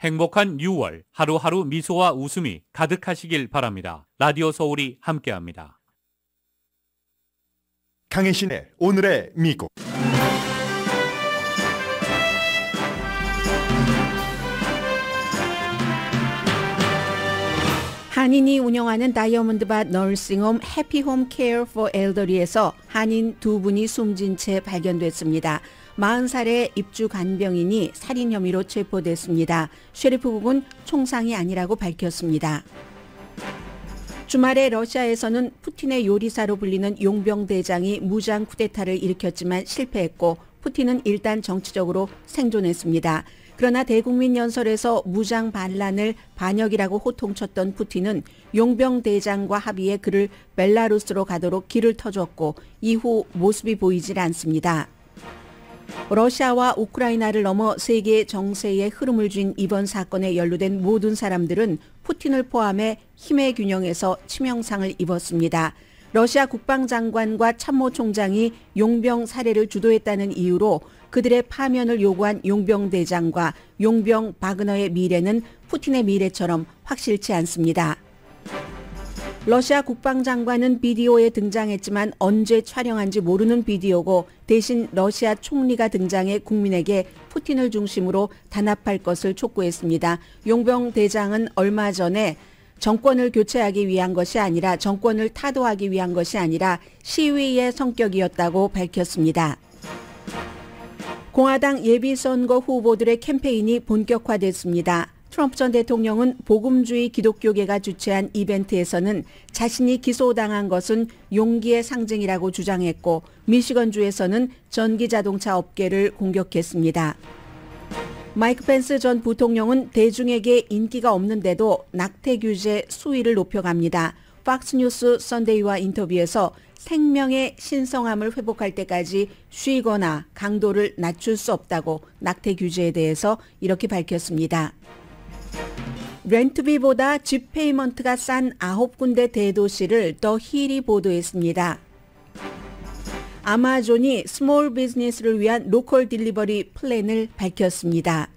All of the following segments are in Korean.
행복한 6월, 하루하루 미소와 웃음이 가득하시길 바랍니다. 라디오 서울이 함께합니다. 강혜신의 오늘의 미국. 한인이 운영하는 다이아몬드바 너싱홈 해피홈 케어 포 엘더리에서 한인 두 분이 숨진 채 발견됐습니다. 40살의 입주 간병인이 살인 혐의로 체포됐습니다. 셰리프국은 총상이 아니라고 밝혔습니다. 주말에 러시아에서는 푸틴의 요리사로 불리는 용병대장이 무장 쿠데타를 일으켰지만 실패했고 푸틴은 일단 정치적으로 생존했습니다. 그러나 대국민 연설에서 무장 반란을 반역이라고 호통쳤던 푸틴은 용병대장과 합의해 그를 벨라루스로 가도록 길을 터줬고 이후 모습이 보이질 않습니다. 러시아와 우크라이나를 넘어 세계 정세의 흐름을 쥔 이번 사건에 연루된 모든 사람들은 푸틴을 포함해 힘의 균형에서 치명상을 입었습니다. 러시아 국방장관과 참모총장이 용병 살해를 주도했다는 이유로 그들의 파면을 요구한 용병대장과 용병 바그너의 미래는 푸틴의 미래처럼 확실치 않습니다. 러시아 국방장관은 비디오에 등장했지만 언제 촬영한지 모르는 비디오고 대신 러시아 총리가 등장해 국민에게 푸틴을 중심으로 단합할 것을 촉구했습니다. 용병 대장은 얼마 전에 정권을 교체하기 위한 것이 아니라 정권을 타도하기 위한 것이 아니라 시위의 성격이었다고 밝혔습니다. 공화당 예비선거 후보들의 캠페인이 본격화됐습니다. 트럼프 전 대통령은 복음주의 기독교계가 주최한 이벤트에서는 자신이 기소당한 것은 용기의 상징이라고 주장했고 미시건주에서는 전기자동차 업계를 공격했습니다. 마이크 펜스 전 부통령은 대중에게 인기가 없는데도 낙태 규제 수위를 높여갑니다. 팍스뉴스 선데이와 인터뷰에서 생명의 신성함을 회복할 때까지 쉬거나 강도를 낮출 수 없다고 낙태 규제에 대해서 이렇게 밝혔습니다. 렌트비보다 집 페이먼트가 싼 9군데 대도시를 더 힐이 보도했습니다. 아마존이 스몰 비즈니스를 위한 로컬 딜리버리 플랜을 밝혔습니다.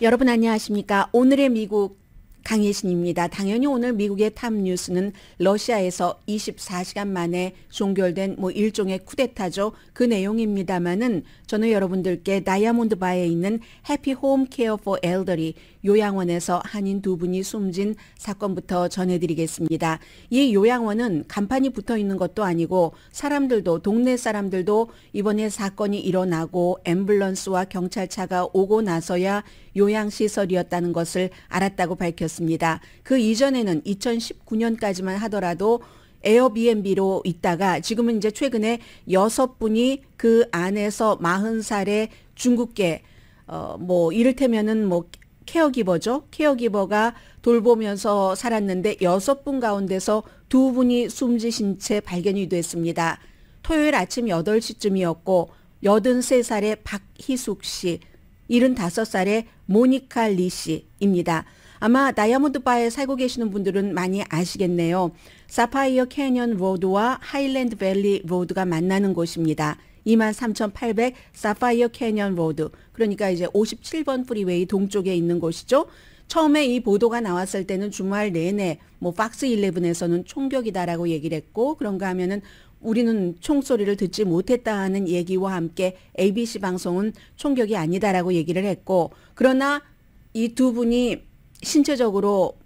여러분 안녕하십니까? 오늘의 미국 강혜신입니다. 당연히 오늘 미국의 탑 뉴스는 러시아에서 24시간 만에 종결된 일종의 쿠데타죠. 그 내용입니다만은 저는 여러분들께 다이아몬드 바에 있는 해피 홈 케어 포 엘더리 요양원에서 한인 두 분이 숨진 사건부터 전해드리겠습니다. 이 요양원은 간판이 붙어 있는 것도 아니고 사람들도 동네 사람들도 이번에 사건이 일어나고 앰뷸런스와 경찰차가 오고 나서야 요양시설이었다는 것을 알았다고 밝혔습니다. 그 이전에는 2019년까지만 하더라도 에어비앤비로 있다가 지금은 이제 최근에 6분이 그 안에서 40살의 중국계 이를테면은 케어기버죠. 케어기버가 돌보면서 살았는데 6분 가운데서 2분이 숨지신 채 발견이 됐습니다. 토요일 아침 8시쯤이었고 83살의 박희숙 씨, 75살의 모니카 리 씨입니다. 아마 다이아몬드 바에 살고 계시는 분들은 많이 아시겠네요. 사파이어 캐년 로드와 하일랜드 밸리 로드가 만나는 곳입니다. 23,800 사파이어 캐년 로드. 그러니까 이제 57번 프리웨이 동쪽에 있는 곳이죠. 처음에 이 보도가 나왔을 때는 주말 내내 팍스 11에서는 총격이다라고 얘기를 했고 그런가 하면은 우리는 총소리를 듣지 못했다 하는 얘기와 함께 ABC 방송은 총격이 아니다라고 얘기를 했고 그러나 이 두 분이 신체적으로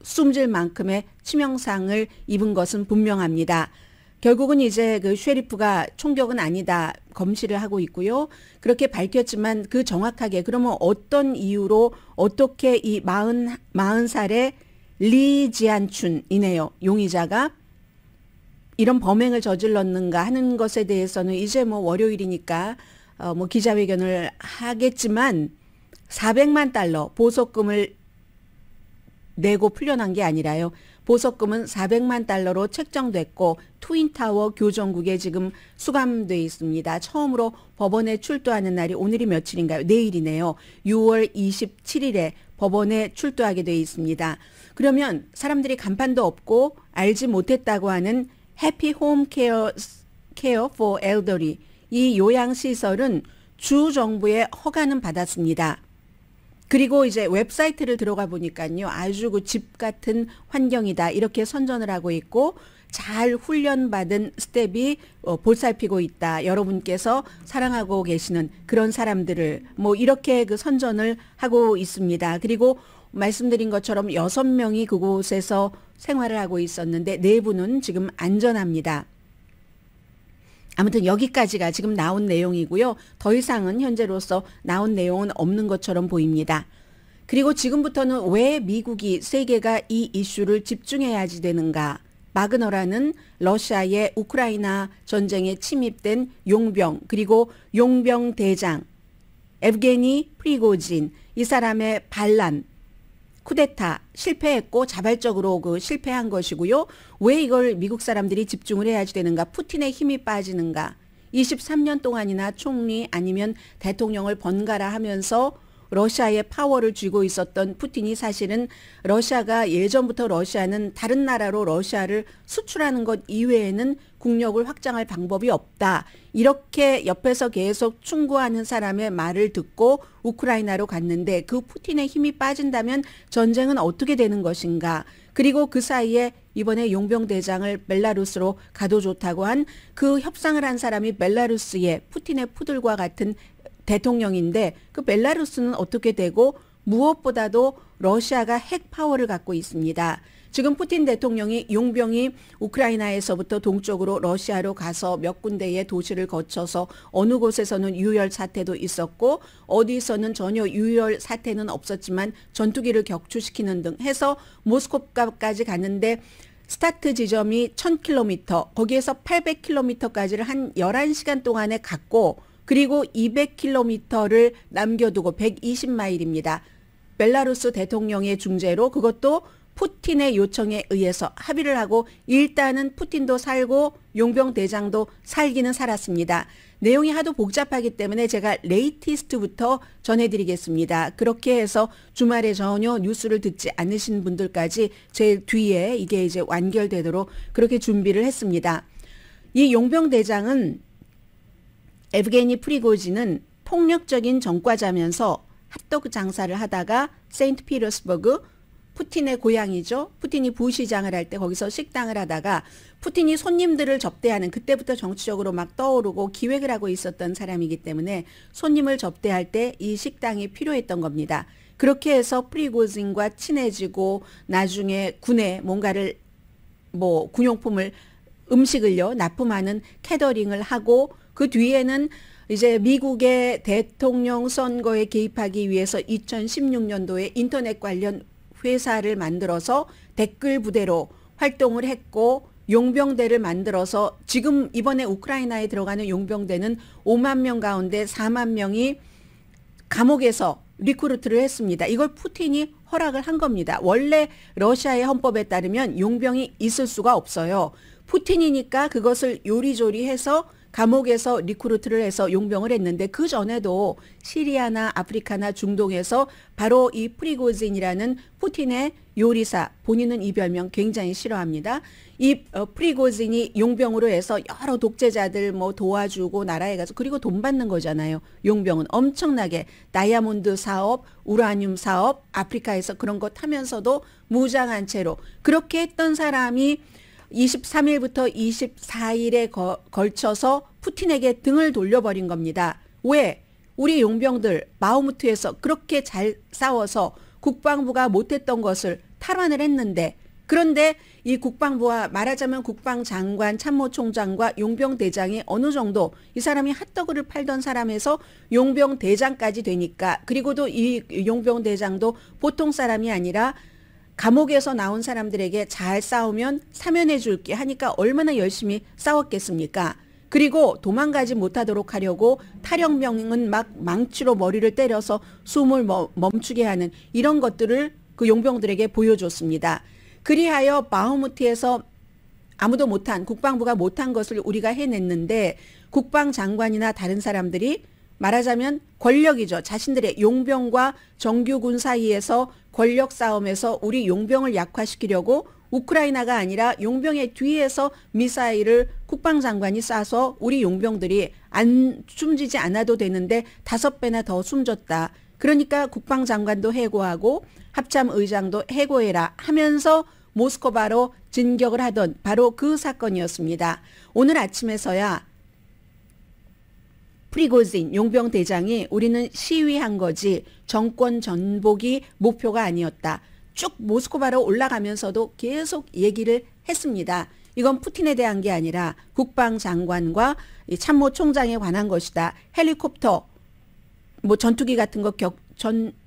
숨질 만큼의 치명상을 입은 것은 분명합니다. 결국은 이제 그 셰리프가 총격은 아니다 검시를 하고 있고요. 그렇게 밝혔지만 그 정확하게 그러면 어떤 이유로 어떻게 이 40살의 리지안춘이네요. 용의자가 이런 범행을 저질렀는가 하는 것에 대해서는 이제 월요일이니까 기자회견을 하겠지만 400만 달러 보석금을 내고 풀려난 게 아니라요. 보석금은 400만 달러로 책정됐고 트윈타워 교정국에 지금 수감돼 있습니다. 처음으로 법원에 출두하는 날이 오늘이 며칠인가요? 내일이네요. 6월 27일에 법원에 출두하게 돼 있습니다. 그러면 사람들이 간판도 없고 알지 못했다고 하는 해피 홈 케어 포 엘더리 이 요양시설은 주 정부의 허가는 받았습니다. 그리고 이제 웹사이트를 들어가 보니까요. 아주 그 집 같은 환경이다. 이렇게 선전을 하고 있고 잘 훈련받은 스텝이 볼살피고 있다. 여러분께서 사랑하고 계시는 그런 사람들을 뭐 이렇게 그 선전을 하고 있습니다. 그리고 말씀드린 것처럼 6명이 그곳에서 생활을 하고 있었는데 4분은 지금 안전합니다. 아무튼 여기까지가 지금 나온 내용이고요. 더 이상은 현재로서 나온 내용은 없는 것처럼 보입니다. 그리고 지금부터는 왜 미국이 세계가 이 이슈를 집중해야지 되는가. 마그너라는 러시아의 우크라이나 전쟁에 침입된 용병 그리고 용병 대장 에브게니 프리고진 이 사람의 반란 쿠데타 실패했고 자발적으로 그 실패한 것이고요. 왜 이걸 미국 사람들이 집중을 해야지 되는가? 푸틴의 힘이 빠지는가? 23년 동안이나 총리 아니면 대통령을 번갈아 하면서 러시아의 파워를 쥐고 있었던 푸틴이 사실은 러시아가 예전부터 러시아는 다른 나라로 러시아를 수출하는 것 이외에는 국력을 확장할 방법이 없다. 이렇게 옆에서 계속 충고하는 사람의 말을 듣고 우크라이나로 갔는데 그 푸틴의 힘이 빠진다면 전쟁은 어떻게 되는 것인가. 그리고 그 사이에 이번에 용병대장을 벨라루스로 가도 좋다고 한 그 협상을 한 사람이 벨라루스의 푸틴의 푸들과 같은 대통령인데 그 벨라루스는 어떻게 되고 무엇보다도 러시아가 핵 파워를 갖고 있습니다. 지금 푸틴 대통령이 용병이 우크라이나에서부터 동쪽으로 러시아로 가서 몇 군데의 도시를 거쳐서 어느 곳에서는 유혈 사태도 있었고 어디서는 전혀 유혈 사태는 없었지만 전투기를 격추시키는 등 해서 모스크바까지 갔는데 스타트 지점이 1000km 거기에서 800km까지를 한 11시간 동안에 갔고 그리고 200km를 남겨두고 120마일입니다. 벨라루스 대통령의 중재로 그것도 푸틴의 요청에 의해서 합의를 하고 일단은 푸틴도 살고 용병 대장도 살기는 살았습니다. 내용이 하도 복잡하기 때문에 제가 레이티스트부터 전해드리겠습니다. 그렇게 해서 주말에 전혀 뉴스를 듣지 않으신 분들까지 제 뒤에 이게 이제 완결되도록 그렇게 준비를 했습니다. 이 용병 대장은 에브게니 프리고진은 폭력적인 전과자면서 핫도그 장사를 하다가 세인트피터스버그 푸틴의 고향이죠. 푸틴이 부시장을 할 때 거기서 식당을 하다가 푸틴이 손님들을 접대하는 그때부터 정치적으로 막 떠오르고 기획을 하고 있었던 사람이기 때문에 손님을 접대할 때 이 식당이 필요했던 겁니다. 그렇게 해서 프리고진과 친해지고 나중에 군에 뭔가를 뭐 군용품을 음식을요 납품하는 캐더링을 하고 그 뒤에는 이제 미국의 대통령 선거에 개입하기 위해서 2016년도에 인터넷 관련 회사를 만들어서 댓글 부대로 활동을 했고 용병대를 만들어서 지금 이번에 우크라이나에 들어가는 용병대는 5만 명 가운데 4만 명이 감옥에서 리크루트를 했습니다. 이걸 푸틴이 허락을 한 겁니다. 원래 러시아의 헌법에 따르면 용병이 있을 수가 없어요. 푸틴이니까 그것을 요리조리해서 감옥에서 리크루트를 해서 용병을 했는데 그 전에도 시리아나 아프리카나 중동에서 바로 이 프리고진이라는 푸틴의 요리사, 본인은 이 별명 굉장히 싫어합니다. 이 프리고진이 용병으로 해서 여러 독재자들 뭐 도와주고 나라에 가서 그리고 돈 받는 거잖아요. 용병은 엄청나게 다이아몬드 사업, 우라늄 사업, 아프리카에서 그런 거 타면서도 무장한 채로 그렇게 했던 사람이 23일부터 24일에 걸쳐서 푸틴에게 등을 돌려버린 겁니다. 왜? 우리 용병들 바흐무트에서 그렇게 잘 싸워서 국방부가 못했던 것을 탈환을 했는데 그런데 이 국방부와 말하자면 국방장관, 참모총장과 용병대장이 어느 정도 이 사람이 핫도그를 팔던 사람에서 용병대장까지 되니까 그리고도 이 용병대장도 보통 사람이 아니라 감옥에서 나온 사람들에게 잘 싸우면 사면해 줄게 하니까 얼마나 열심히 싸웠겠습니까? 그리고 도망가지 못하도록 하려고 탈영병은 막 망치로 머리를 때려서 숨을 멈추게 하는 이런 것들을 그 용병들에게 보여줬습니다. 그리하여 바흐무트에서 아무도 못한 국방부가 못한 것을 우리가 해냈는데 국방장관이나 다른 사람들이 말하자면 권력이죠. 자신들의 용병과 정규군 사이에서 권력 싸움에서 우리 용병을 약화시키려고 우크라이나가 아니라 용병의 뒤에서 미사일을 국방장관이 쏴서 우리 용병들이 안 숨지지 않아도 되는데 5배나 더 숨졌다. 그러니까 국방장관도 해고하고 합참의장도 해고해라 하면서 모스크바로 진격을 하던 바로 그 사건이었습니다. 오늘 아침에서야 프리고진 용병 대장이 우리는 시위한 거지 정권 전복이 목표가 아니었다. 쭉 모스크바로 올라가면서도 계속 얘기를 했습니다. 이건 푸틴에 대한 게 아니라 국방장관과 참모총장에 관한 것이다. 헬리콥터, 뭐 전투기 같은 거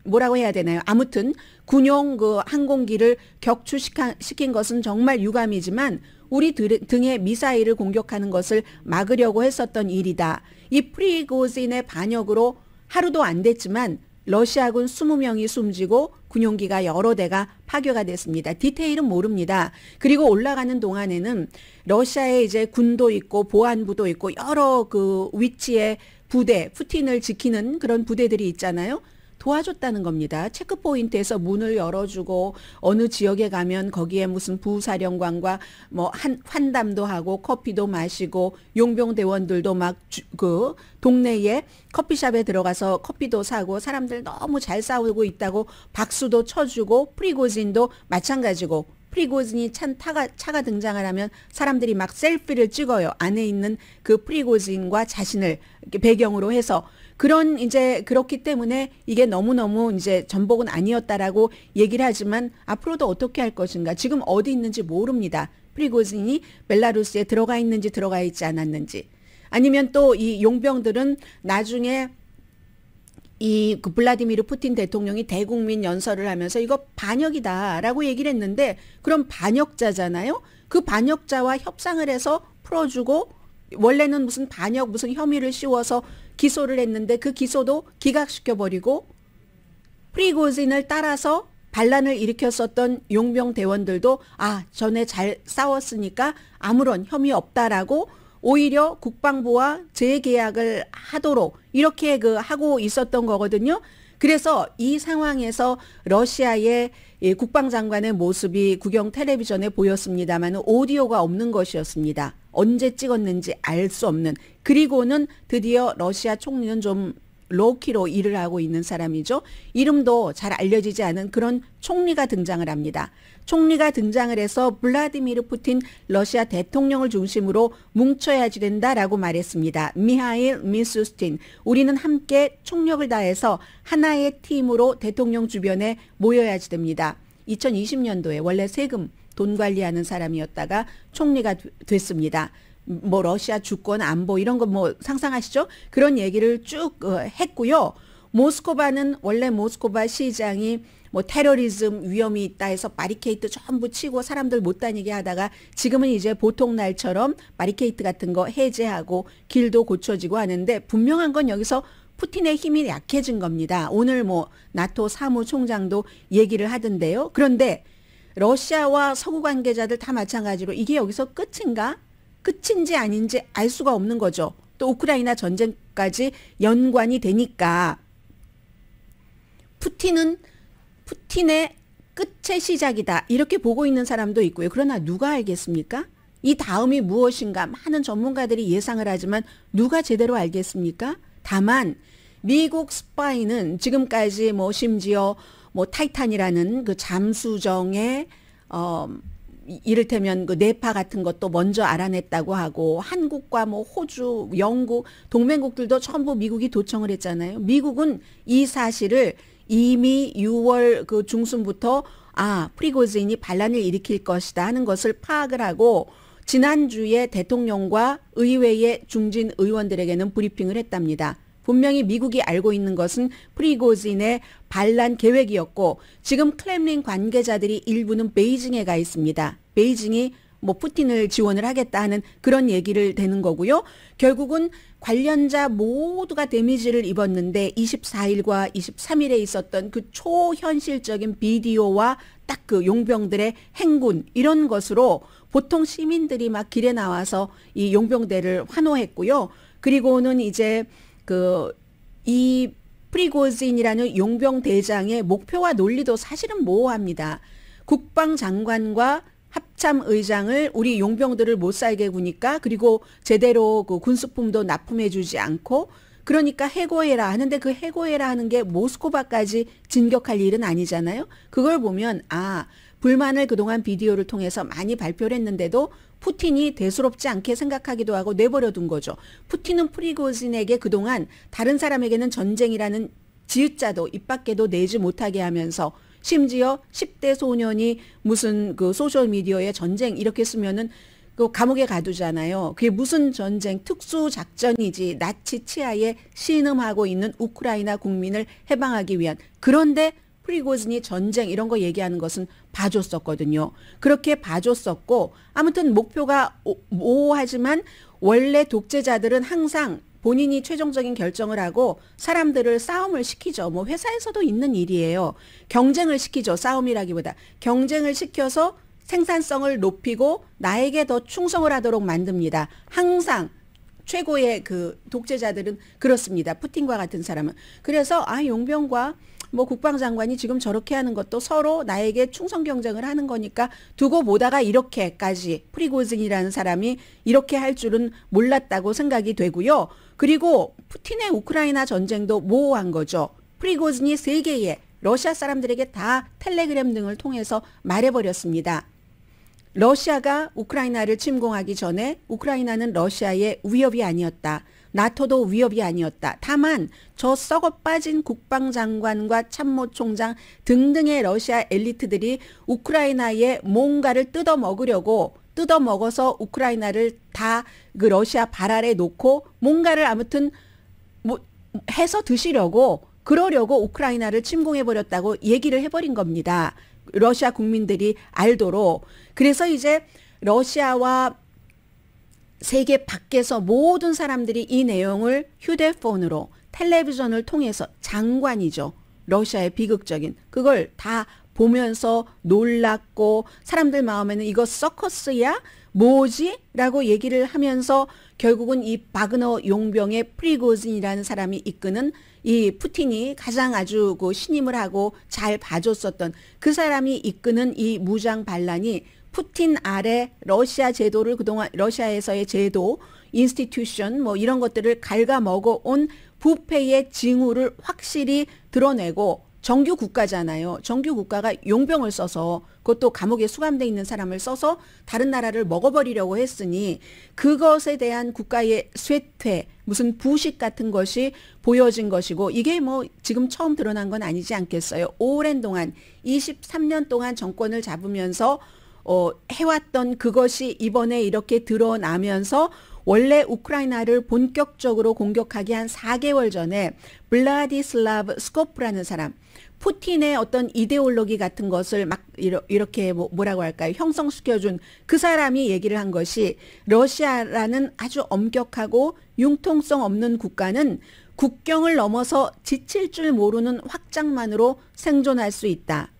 뭐라고 해야 되나요? 아무튼 군용 그 항공기를 격추시킨 것은 정말 유감이지만 우리 등에 미사일을 공격하는 것을 막으려고 했었던 일이다. 이 프리고진의 반역으로 하루도 안 됐지만 러시아군 20명이 숨지고 군용기가 여러 대가 파괴가 됐습니다. 디테일은 모릅니다. 그리고 올라가는 동안에는 러시아에 이제 군도 있고 보안부도 있고 여러 그 위치의 부대, 푸틴을 지키는 그런 부대들이 있잖아요. 도와줬다는 겁니다. 체크포인트에서 문을 열어주고 어느 지역에 가면 거기에 무슨 부사령관과 뭐 환담도 하고 커피도 마시고 용병대원들도 막 그 동네에 커피숍에 들어가서 커피도 사고 사람들 너무 잘 싸우고 있다고 박수도 쳐주고 프리고진도 마찬가지고 프리고진이 차가 등장을 하면 사람들이 막 셀피를 찍어요. 안에 있는 그 프리고진과 자신을 배경으로 해서 그렇기 때문에 이게 너무너무 이제 전복은 아니었다라고 얘기를 하지만 앞으로도 어떻게 할 것인가. 지금 어디 있는지 모릅니다. 프리고진이 벨라루스에 들어가 있는지 들어가 있지 않았는지. 아니면 또 이 용병들은 나중에 그 블라디미르 푸틴 대통령이 대국민 연설을 하면서 이거 반역이다라고 얘기를 했는데 그럼 반역자잖아요. 그 반역자와 협상을 해서 풀어주고 원래는 무슨 반역 무슨 혐의를 씌워서 기소를 했는데 그 기소도 기각시켜버리고 프리고진을 따라서 반란을 일으켰었던 용병 대원들도 전에 잘 싸웠으니까 아무런 혐의 없다라고 오히려 국방부와 재계약을 하도록 이렇게 하고 있었던 거거든요. 그래서 이 상황에서 러시아의 국방장관의 모습이 국영 텔레비전에 보였습니다만 오디오가 없는 것이었습니다. 언제 찍었는지 알 수 없는. 그리고는 드디어 러시아 총리는 좀 로키로 일을 하고 있는 사람이죠. 이름도 잘 알려지지 않은 그런 총리가 등장을 합니다. 총리가 등장을 해서 블라디미르 푸틴 러시아 대통령을 중심으로 뭉쳐야지 된다라고 말했습니다. 미하일 미슈스틴, 우리는 함께 총력을 다해서 하나의 팀으로 대통령 주변에 모여야지 됩니다. 2020년도에 원래 세금 돈 관리하는 사람이었다가 총리가 됐습니다. 뭐 러시아 주권 안보 이런 거 뭐 상상하시죠? 그런 얘기를 쭉 했고요. 모스크바는 원래 모스크바 시장이 뭐 테러리즘 위험이 있다 해서 바리케이트 전부 치고 사람들 못 다니게 하다가 지금은 이제 보통 날처럼 바리케이트 같은 거 해제하고 길도 고쳐지고 하는데 분명한 건 여기서 푸틴의 힘이 약해진 겁니다. 오늘 뭐 나토 사무총장도 얘기를 하던데요. 그런데 러시아와 서구 관계자들 다 마찬가지로 이게 여기서 끝인가? 끝인지 아닌지 알 수가 없는 거죠. 또 우크라이나 전쟁까지 연관이 되니까 푸틴의 끝의 시작이다. 이렇게 보고 있는 사람도 있고요. 그러나 누가 알겠습니까? 이 다음이 무엇인가 많은 전문가들이 예상을 하지만 누가 제대로 알겠습니까? 다만 미국 스파이는 지금까지 뭐 심지어 뭐 타이탄이라는 그 잠수정에 이를테면 그 네파 같은 것도 먼저 알아냈다고 하고 한국과 뭐 호주, 영국, 동맹국들도 전부 미국이 도청을 했잖아요. 미국은 이 사실을 이미 6월 그 중순부터 프리고진이 반란을 일으킬 것이다 하는 것을 파악을 하고 지난주에 대통령과 의회의 중진 의원들에게는 브리핑을 했답니다. 분명히 미국이 알고 있는 것은 프리고진의 반란 계획이었고 지금 크렘린 관계자들이 일부는 베이징에 가 있습니다. 베이징이 뭐 푸틴을 지원을 하겠다 하는 그런 얘기를 되는 거고요. 결국은 관련자 모두가 데미지를 입었는데 24일과 23일에 있었던 그 초현실적인 비디오와 딱 그 용병들의 행군 이런 것으로 보통 시민들이 막 길에 나와서 이 용병대를 환호했고요. 그리고는 이제 이 프리고진이라는 용병 대장의 목표와 논리도 사실은 모호합니다. 국방장관과 합참의장을 우리 용병들을 못 살게 구니까 그리고 제대로 그 군수품도 납품해주지 않고 그러니까 해고해라 하는데 그 해고해라 하는 게 모스크바까지 진격할 일은 아니잖아요. 그걸 보면 불만을 그동안 비디오를 통해서 많이 발표를 했는데도 푸틴이 대수롭지 않게 생각하기도 하고 내버려 둔 거죠. 푸틴은 프리고진에게 그동안 다른 사람에게는 전쟁이라는 지읒자도 입 밖에도 내지 못하게 하면서 심지어 10대 소년이 무슨 그 소셜미디어에 전쟁 이렇게 쓰면은 그 감옥에 가두잖아요. 그게 무슨 전쟁, 특수작전이지 나치 치하에 신음하고 있는 우크라이나 국민을 해방하기 위한. 그런데 프리고진이 전쟁 이런 거 얘기하는 것은 봐줬었거든요. 그렇게 봐줬었고 아무튼 목표가 모호하지만 원래 독재자들은 항상 본인이 최종적인 결정을 하고 사람들을 싸움을 시키죠. 뭐 회사에서도 있는 일이에요. 경쟁을 시키죠. 싸움이라기보다. 경쟁을 시켜서 생산성을 높이고 나에게 더 충성을 하도록 만듭니다. 항상 최고의 그 독재자들은 그렇습니다. 푸틴과 같은 사람은. 그래서 용병과 뭐 국방장관이 지금 저렇게 하는 것도 서로 나에게 충성 경쟁을 하는 거니까 두고 보다가 이렇게까지 프리고진이라는 사람이 이렇게 할 줄은 몰랐다고 생각이 되고요. 그리고 푸틴의 우크라이나 전쟁도 모호한 거죠. 프리고진이 세계에 러시아 사람들에게 다 텔레그램 등을 통해서 말해버렸습니다. 러시아가 우크라이나를 침공하기 전에 우크라이나는 러시아의 위협이 아니었다. 나토도 위협이 아니었다. 다만 저 썩어 빠진 국방장관과 참모총장 등등의 러시아 엘리트들이 우크라이나에 뭔가를 뜯어먹어서 우크라이나를 다 그 러시아 발 아래 놓고 뭔가를 아무튼 뭐 해서 드시려고 그러려고 우크라이나를 침공해버렸다고 얘기를 해버린 겁니다. 러시아 국민들이 알도록. 그래서 이제 러시아와 세계 밖에서 모든 사람들이 이 내용을 휴대폰으로 텔레비전을 통해서 장관이죠. 러시아의 비극적인 그걸 다 보면서 놀랐고 사람들 마음에는 이거 서커스야? 뭐지? 라고 얘기를 하면서 결국은 이 바그너 용병의 프리고진이라는 사람이 이끄는 이 푸틴이 가장 아주 그 신임을 하고 잘 봐줬었던 그 사람이 이끄는 이 무장 반란이 푸틴 아래 러시아 제도를 그동안 러시아에서의 제도, 인스티튜션 뭐 이런 것들을 갉아먹어 온 부패의 징후를 확실히 드러내고 정규 국가잖아요. 정규 국가가 용병을 써서 그것도 감옥에 수감돼 있는 사람을 써서 다른 나라를 먹어버리려고 했으니 그것에 대한 국가의 쇠퇴, 무슨 부식 같은 것이 보여진 것이고 이게 뭐 지금 처음 드러난 건 아니지 않겠어요. 오랜 동안 23년 동안 정권을 잡으면서 해왔던 그것이 이번에 이렇게 드러나면서 원래 우크라이나를 본격적으로 공격하기 한 4개월 전에 블라디슬라브 스코프라는 사람, 푸틴의 어떤 이데올로기 같은 것을 막 이렇게 뭐라고 할까요? 형성시켜준 그 사람이 얘기를 한 것이 러시아라는 아주 엄격하고 융통성 없는 국가는 국경을 넘어서 지칠 줄 모르는 확장만으로 생존할 수 있다.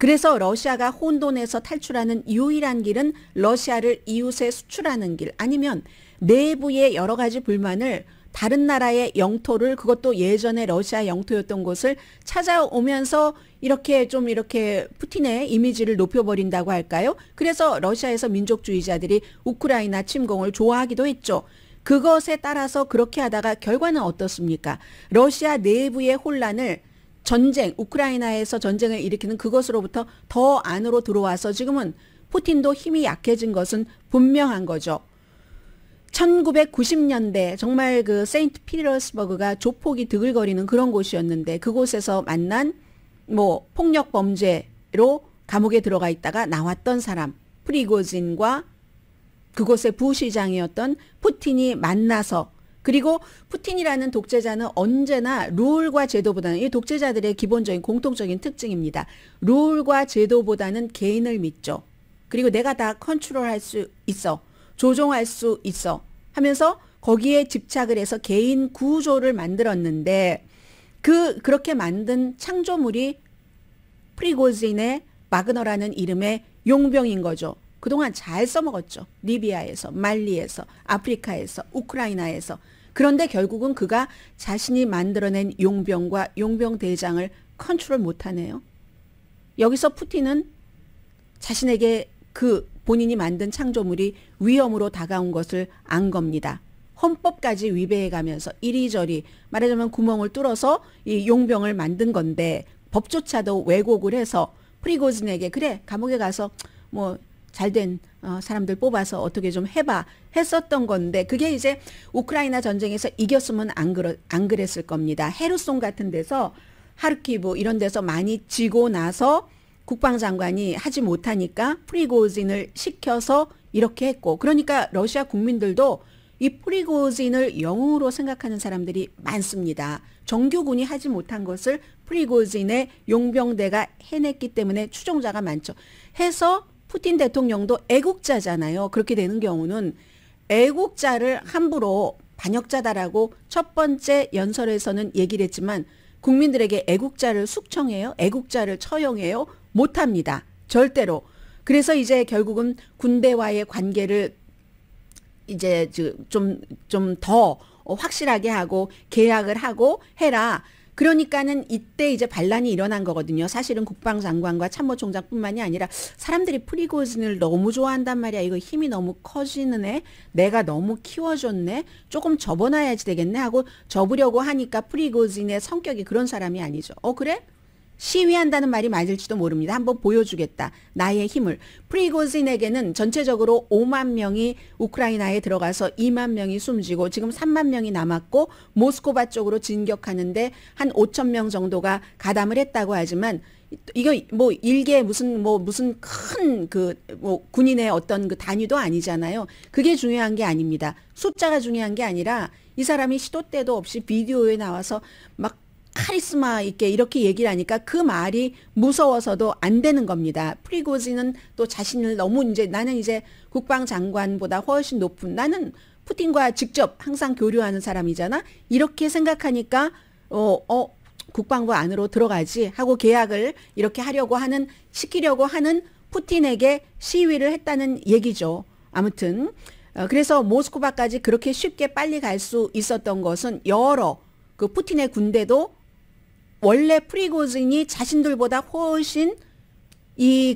그래서 러시아가 혼돈에서 탈출하는 유일한 길은 러시아를 이웃에 수출하는 길 아니면 내부의 여러 가지 불만을 다른 나라의 영토를 그것도 예전에 러시아 영토였던 곳을 찾아오면서 이렇게 좀 이렇게 푸틴의 이미지를 높여버린다고 할까요? 그래서 러시아에서 민족주의자들이 우크라이나 침공을 좋아하기도 했죠. 그것에 따라서 그렇게 하다가 결과는 어떻습니까? 러시아 내부의 혼란을 전쟁, 우크라이나에서 전쟁을 일으키는 그것으로부터 더 안으로 들어와서 지금은 푸틴도 힘이 약해진 것은 분명한 거죠. 1990년대 정말 그 세인트 피터스버그가 조폭이 드글거리는 그런 곳이었는데 그곳에서 만난 뭐 폭력 범죄로 감옥에 들어가 있다가 나왔던 사람 프리고진과 그곳의 부시장이었던 푸틴이 만나서 그리고 푸틴이라는 독재자는 언제나 룰과 제도보다는 이 독재자들의 기본적인 공통적인 특징입니다. 룰과 제도보다는 개인을 믿죠. 그리고 내가 다 컨트롤할 수 있어. 조종할 수 있어. 하면서 거기에 집착을 해서 개인 구조를 만들었는데 그렇게 만든 창조물이 프리고진의 바그너라는 이름의 용병인 거죠. 그동안 잘 써먹었죠. 리비아에서, 말리에서, 아프리카에서, 우크라이나에서. 그런데 결국은 그가 자신이 만들어낸 용병과 용병 대장을 컨트롤 못하네요. 여기서 푸틴은 자신에게 그 본인이 만든 창조물이 위험으로 다가온 것을 안 겁니다. 헌법까지 위배해 가면서 이리저리 말하자면 구멍을 뚫어서 이 용병을 만든 건데 법조차도 왜곡을 해서 프리고진에게 그래 감옥에 가서 뭐 잘된 사람들 뽑아서 어떻게 좀 해봐 했었던 건데 그게 이제 우크라이나 전쟁에서 이겼으면 안 그랬을 겁니다. 헤르손 같은 데서 하르키브 이런 데서 많이 지고 나서 국방장관이 하지 못하니까 프리고진을 시켜서 이렇게 했고 그러니까 러시아 국민들도 이 프리고진을 영웅으로 생각하는 사람들이 많습니다. 정규군이 하지 못한 것을 프리고진의 용병대가 해냈기 때문에 추종자가 많죠. 해서 푸틴 대통령도 애국자잖아요. 그렇게 되는 경우는 애국자를 함부로 반역자다라고 첫 번째 연설에서는 얘기를 했지만 국민들에게 애국자를 숙청해요? 애국자를 처형해요? 못합니다. 절대로. 그래서 이제 결국은 군대와의 관계를 이제 좀 더 확실하게 하고 계약을 하고 해라. 그러니까는 이때 이제 반란이 일어난 거거든요. 사실은 국방장관과 참모총장뿐만이 아니라 사람들이 프리고진을 너무 좋아한단 말이야. 이거 힘이 너무 커지는 애. 내가 너무 키워줬네. 조금 접어놔야지 되겠네 하고 접으려고 하니까 프리고진의 성격이 그런 사람이 아니죠. 그래? 시위한다는 말이 맞을지도 모릅니다. 한번 보여주겠다. 나의 힘을. 프리고진에게는 전체적으로 5만 명이 우크라이나에 들어가서 2만 명이 숨지고 지금 3만 명이 남았고 모스크바 쪽으로 진격하는데 한 5천 명 정도가 가담을 했다고 하지만 이거 뭐 일개 무슨 큰 군인의 어떤 그 단위도 아니잖아요. 그게 중요한 게 아닙니다. 숫자가 중요한 게 아니라 이 사람이 시도 때도 없이 비디오에 나와서 막 카리스마 있게 이렇게 얘기를 하니까 그 말이 무서워서도 안 되는 겁니다. 프리고진은 또 자신을 너무 나는 이제 국방장관보다 훨씬 높은 나는 푸틴과 직접 항상 교류하는 사람이잖아. 이렇게 생각하니까 국방부 안으로 들어가지 하고 계약을 이렇게 시키려고 하는 푸틴에게 시위를 했다는 얘기죠. 아무튼 그래서 모스크바까지 그렇게 쉽게 빨리 갈 수 있었던 것은 여러 그 푸틴의 군대도 원래 프리고진이 자신들보다 훨씬 이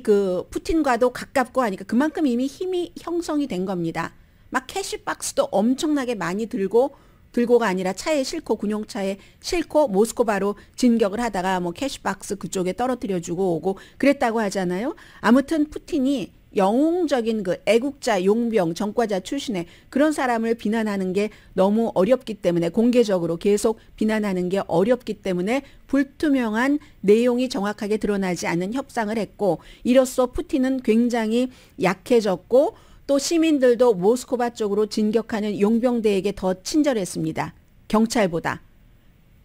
푸틴과도 가깝고 하니까 그만큼 이미 힘이 형성이 된 겁니다. 막 캐시박스도 엄청나게 많이 들고가 아니라 차에 싣고 군용차에 싣고 모스크바로 진격을 하다가 뭐 캐시박스 그쪽에 떨어뜨려 주고 오고 그랬다고 하잖아요. 아무튼 푸틴이 영웅적인 그 애국자, 용병, 전과자 출신의 그런 사람을 비난하는 게 너무 어렵기 때문에 공개적으로 계속 비난하는 게 어렵기 때문에 불투명한 내용이 정확하게 드러나지 않는 협상을 했고 이로써 푸틴은 굉장히 약해졌고 또 시민들도 모스크바 쪽으로 진격하는 용병대에게 더 친절했습니다. 경찰보다.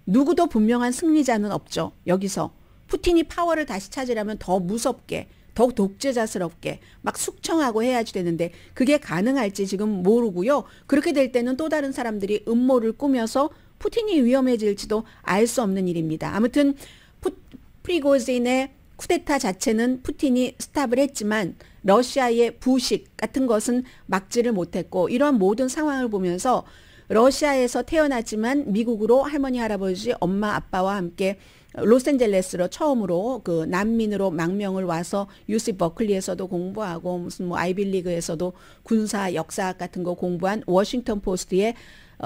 누구도 분명한 승리자는 없죠. 여기서. 푸틴이 파워를 다시 찾으려면 더 무섭게 더욱 독재자스럽게 막 숙청하고 해야지 되는데 그게 가능할지 지금 모르고요. 그렇게 될 때는 또 다른 사람들이 음모를 꾸며서 푸틴이 위험해질지도 알 수 없는 일입니다. 아무튼 프리고진의 쿠데타 자체는 푸틴이 스탑을 했지만 러시아의 부식 같은 것은 막지를 못했고 이런 모든 상황을 보면서 러시아에서 태어났지만 미국으로 할머니 할아버지 엄마 아빠와 함께 로스앤젤레스로 처음으로 그 난민으로 망명을 와서 UC 버클리에서도 공부하고 무슨 뭐 아이빌리그에서도 군사 역사학 같은 거 공부한 워싱턴 포스트의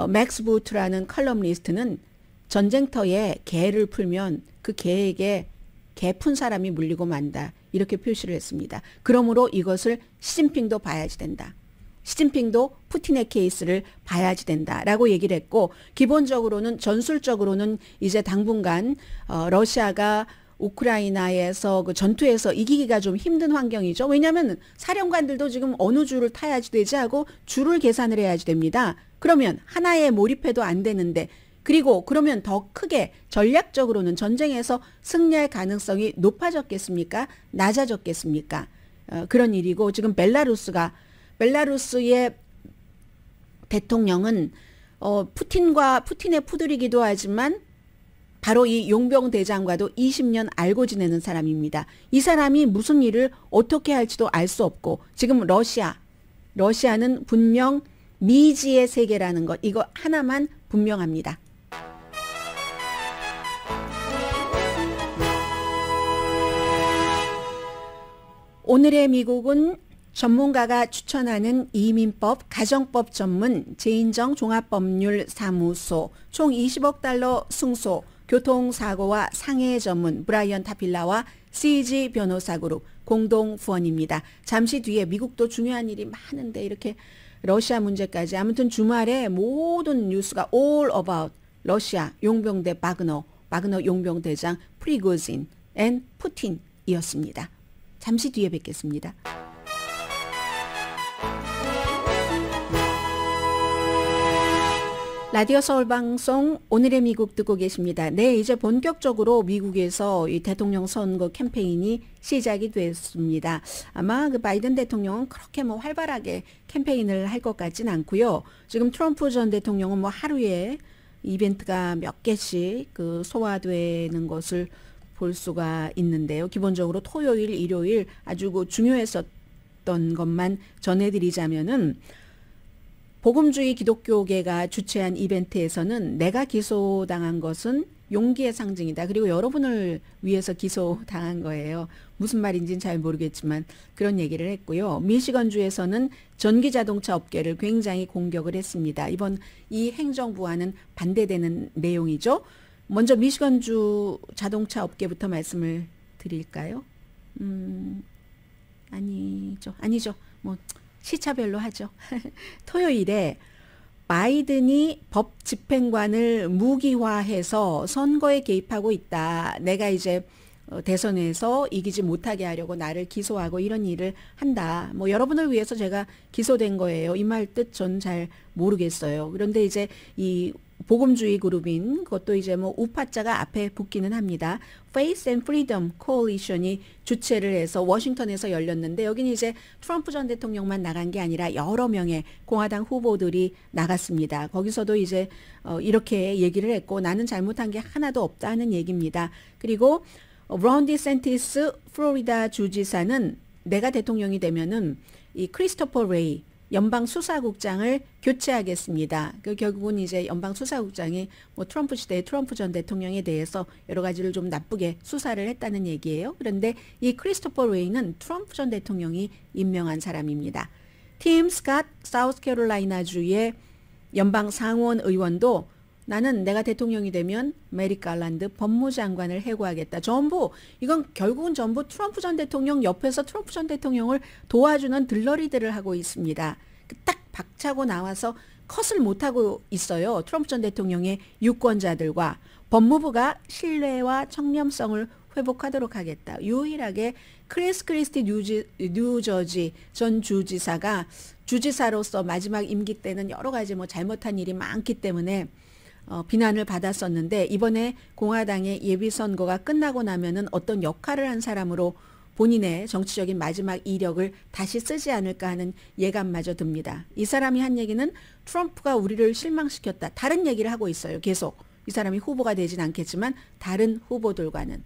맥스 부트라는 컬럼니스트는 전쟁터에 개를 풀면 그 개에게 개 푼 사람이 물리고 만다 이렇게 표시를 했습니다. 그러므로 이것을 시진핑도 봐야지 된다. 시진핑도 푸틴의 케이스를 봐야지 된다라고 얘기를 했고 기본적으로는 전술적으로는 이제 당분간 러시아가 우크라이나에서 그 전투에서 이기기가 좀 힘든 환경이죠. 왜냐하면 사령관들도 지금 어느 줄을 타야지 되지 하고 줄을 계산을 해야지 됩니다. 그러면 하나에 몰입해도 안 되는데 그리고 그러면 더 크게 전략적으로는 전쟁에서 승리할 가능성이 높아졌겠습니까? 낮아졌겠습니까? 그런 일이고 지금 벨라루스의 대통령은 푸틴의 푸들이기도 하지만 바로 이 용병 대장과도 20년 알고 지내는 사람입니다. 이 사람이 무슨 일을 어떻게 할지도 알 수 없고 지금 러시아는 분명 미지의 세계라는 것 이거 하나만 분명합니다. 오늘의 미국은 전문가가 추천하는 이민법, 가정법 전문 제인정 종합법률사무소 총 20억 달러 승소, 교통사고와 상해 전문 브라이언 타필라와 CG 변호사그룹 공동 후원입니다. 잠시 뒤에 미국도 중요한 일이 많은데 이렇게 러시아 문제까지 아무튼 주말에 모든 뉴스가 all about 러시아 용병대 바그너 용병대장 프리고진 앤 푸틴이었습니다. 잠시 뒤에 뵙겠습니다. 라디오 서울방송 오늘의 미국 듣고 계십니다. 네, 이제 본격적으로 미국에서 이 대통령 선거 캠페인이 시작이 됐습니다. 아마 그 바이든 대통령은 그렇게 뭐 활발하게 캠페인을 할 것 같진 않고요. 지금 트럼프 전 대통령은 뭐 하루에 이벤트가 몇 개씩 그 소화되는 것을 볼 수가 있는데요. 기본적으로 토요일, 일요일 아주 그 중요했었던 것만 전해드리자면은 복음주의 기독교계가 주최한 이벤트에서는 내가 기소당한 것은 용기의 상징이다. 그리고 여러분을 위해서 기소당한 거예요. 무슨 말인지는 잘 모르겠지만 그런 얘기를 했고요. 미시건주에서는 전기자동차 업계를 굉장히 공격을 했습니다. 이번 이 행정부와는 반대되는 내용이죠. 먼저 미시건주 자동차 업계부터 말씀을 드릴까요? 아니죠. 뭐 시차별로 하죠. 토요일에 바이든이 법 집행관을 무기화해서 선거에 개입하고 있다. 내가 이제 대선에서 이기지 못하게 하려고 나를 기소하고 이런 일을 한다. 뭐 여러분을 위해서 제가 기소된 거예요. 이 말 뜻 전 잘 모르겠어요. 그런데 이제 이 복음주의 그룹인 그것도 이제 뭐 우파자가 앞에 붙기는 합니다. Faith and Freedom Coalition이 주최를 해서 워싱턴에서 열렸는데 여기는 이제 트럼프 전 대통령만 나간 게 아니라 여러 명의 공화당 후보들이 나갔습니다. 거기서도 이제 이렇게 얘기를 했고 나는 잘못한 게 하나도 없다는 얘기입니다. 그리고 론 디센티스 플로리다 주지사는 내가 대통령이 되면은 이 크리스토퍼 레이 연방 수사국장을 교체하겠습니다. 그 결국은 이제 연방 수사국장이 뭐 트럼프 시대의 트럼프 전 대통령에 대해서 여러 가지를 좀 나쁘게 수사를 했다는 얘기예요. 그런데 이 크리스토퍼 레이는 트럼프 전 대통령이 임명한 사람입니다. 팀 스캇 사우스캐롤라이나주의 연방 상원 의원도 나는 내가 대통령이 되면 메릭 갈란드 법무장관을 해고하겠다. 전부 이건 결국은 전부 트럼프 전 대통령 옆에서 트럼프 전 대통령을 도와주는 들러리들을 하고 있습니다. 딱 박차고 나와서 컷을 못하고 있어요. 트럼프 전 대통령의 유권자들과 법무부가 신뢰와 청렴성을 회복하도록 하겠다. 유일하게 크리스티 뉴저지 전 주지사가 주지사로서 마지막 임기 때는 여러 가지 뭐 잘못한 일이 많기 때문에 비난을 받았었는데 이번에 공화당의 예비선거가 끝나고 나면은 어떤 역할을 한 사람으로 본인의 정치적인 마지막 이력을 다시 쓰지 않을까 하는 예감마저 듭니다. 이 사람이 한 얘기는 트럼프가 우리를 실망시켰다. 다른 얘기를 하고 있어요. 계속. 이 사람이 후보가 되진 않겠지만 다른 후보들과는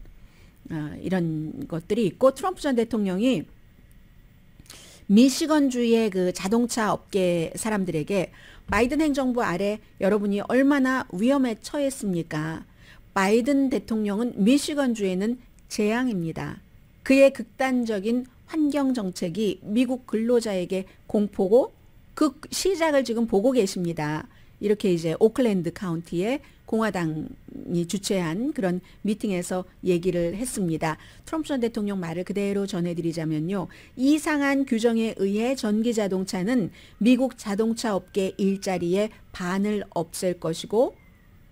이런 것들이 있고 트럼프 전 대통령이 미시건주의 그 자동차 업계 사람들에게 바이든 행정부 아래 여러분이 얼마나 위험에 처했습니까? 바이든 대통령은 미시건주에는 재앙입니다. 그의 극단적인 환경 정책이 미국 근로자에게 공포고 그 시작을 지금 보고 계십니다. 이렇게 이제 오클랜드 카운티의 공화당이 주최한 그런 미팅에서 얘기를 했습니다. 트럼프 전 대통령 말을 그대로 전해드리자면요. 이상한 규정에 의해 전기자동차는 미국 자동차 업계 일자리의 반을 없앨 것이고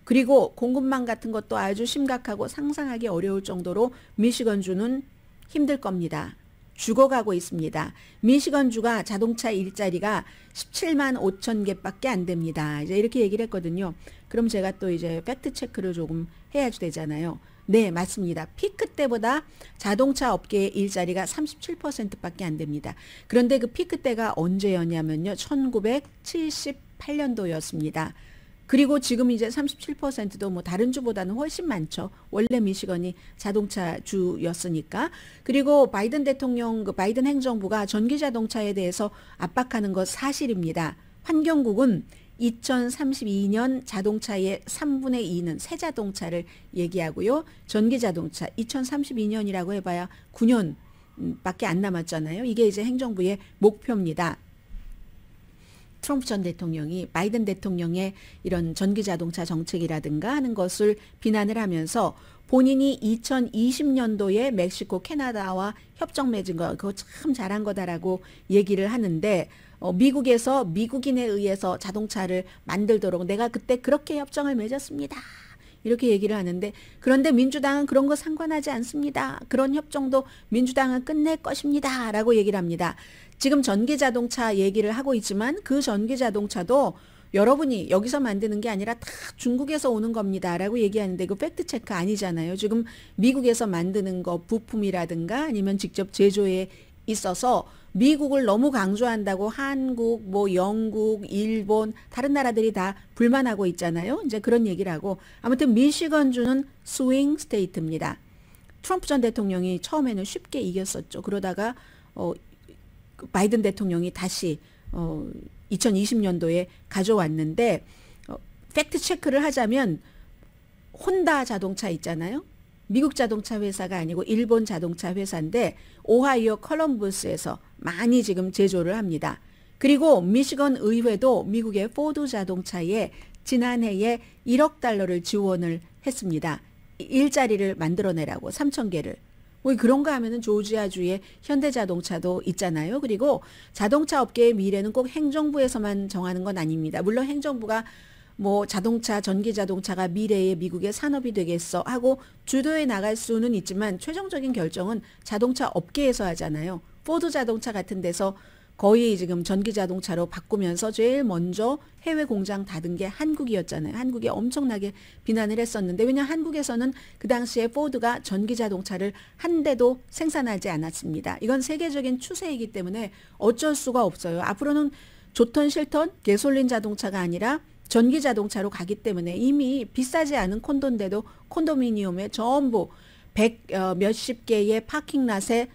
그리고 공급망 같은 것도 아주 심각하고 상상하기 어려울 정도로 미시건주는 힘들 겁니다. 죽어가고 있습니다. 미시건주가 자동차 일자리가 17만 5천 개밖에 안 됩니다. 이제 이렇게 얘기를 했거든요. 그럼 제가 또 이제 팩트 체크를 조금 해야지 되잖아요. 네, 맞습니다. 피크 때보다 자동차 업계의 일자리가 37%밖에 안 됩니다. 그런데 그 피크 때가 언제였냐면요. 1978년도였습니다. 그리고 지금 이제 37%도 뭐 다른 주보다는 훨씬 많죠. 원래 미시건이 자동차 주였으니까. 그리고 바이든 대통령, 그 바이든 행정부가 전기 자동차에 대해서 압박하는 것 사실입니다. 환경국은 2032년 자동차의 3분의 2는 새 자동차를 얘기하고요. 전기 자동차 2032년이라고 해봐야 9년 밖에 안 남았잖아요. 이게 이제 행정부의 목표입니다. 트럼프 전 대통령이 바이든 대통령의 이런 전기자동차 정책이라든가 하는 것을 비난을 하면서 본인이 2020년도에 멕시코, 캐나다와 협정 맺은 거 그거 참 잘한 거다라고 얘기를 하는데 미국에서 미국인에 의해서 자동차를 만들도록 내가 그때 그렇게 협정을 맺었습니다. 이렇게 얘기를 하는데 그런데 민주당은 그런 거 상관하지 않습니다. 그런 협정도 민주당은 끝낼 것입니다. 라고 얘기를 합니다. 지금 전기자동차 얘기를 하고 있지만 그 전기자동차도 여러분이 여기서 만드는 게 아니라 다 중국에서 오는 겁니다. 라고 얘기하는데 그 팩트체크 아니잖아요. 지금 미국에서 만드는 거 부품이라든가 아니면 직접 제조에 있어서 미국을 너무 강조한다고 한국, 뭐 영국, 일본, 다른 나라들이 다 불만하고 있잖아요. 이제 그런 얘기를 하고 아무튼 미시건주는 스윙 스테이트입니다. 트럼프 전 대통령이 처음에는 쉽게 이겼었죠. 그러다가 바이든 대통령이 다시 2020년도에 가져왔는데 팩트 체크를 하자면 혼다 자동차 있잖아요. 미국 자동차 회사가 아니고 일본 자동차 회사인데 오하이오 컬럼버스에서 많이 지금 제조를 합니다. 그리고 미시건 의회도 미국의 포드 자동차에 지난해에 1억 달러를 지원을 했습니다. 일자리를 만들어내라고 3,000개를. 뭐 그런 거 하면은 조지아주에 현대자동차도 있잖아요. 그리고 자동차 업계의 미래는 꼭 행정부에서만 정하는 건 아닙니다. 물론 행정부가 뭐 자동차, 전기자동차가 미래의 미국의 산업이 되겠어 하고 주도해 나갈 수는 있지만 최종적인 결정은 자동차 업계에서 하잖아요. 포드 자동차 같은 데서 거의 지금 전기자동차로 바꾸면서 제일 먼저 해외 공장 닫은 게 한국이었잖아요. 한국이 엄청나게 비난을 했었는데 왜냐하면 한국에서는 그 당시에 포드가 전기자동차를 한 대도 생산하지 않았습니다. 이건 세계적인 추세이기 때문에 어쩔 수가 없어요. 앞으로는 좋던 싫던 가솔린 자동차가 아니라 전기 자동차로 가기 때문에 이미 비싸지 않은 콘도인데도 콘도미니엄에 전부 100 몇십 개의 파킹랏에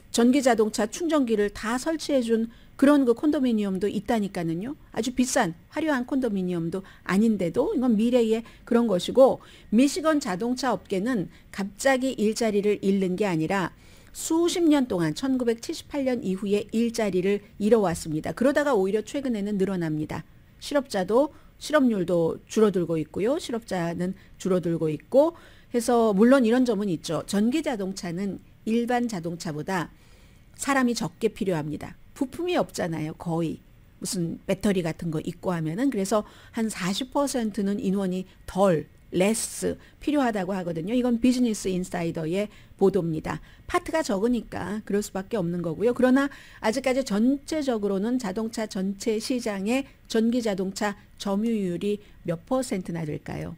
전기 자동차 충전기를 다 설치해 준 그런 그 콘도미니엄도 있다니까는요. 아주 비싼 화려한 콘도미니엄도 아닌데도 이건 미래의 그런 것이고 미시건 자동차 업계는 갑자기 일자리를 잃는 게 아니라 수십 년 동안 1978년 이후에 일자리를 잃어왔습니다. 그러다가 오히려 최근에는 늘어납니다. 실업률도 줄어들고 있고요. 실업자는 줄어들고 있고 해서 물론 이런 점은 있죠. 전기 자동차는 일반 자동차보다 사람이 적게 필요합니다. 부품이 없잖아요. 거의. 무슨 배터리 같은 거 있고 하면은 그래서 한 40%는 인원이 덜 레스 필요하다고 하거든요. 이건 비즈니스 인사이더의 보도입니다. 파트가 적으니까 그럴 수밖에 없는 거고요. 그러나 아직까지 전체적으로는 자동차 전체 시장의 전기 자동차 점유율이 몇 퍼센트나 될까요?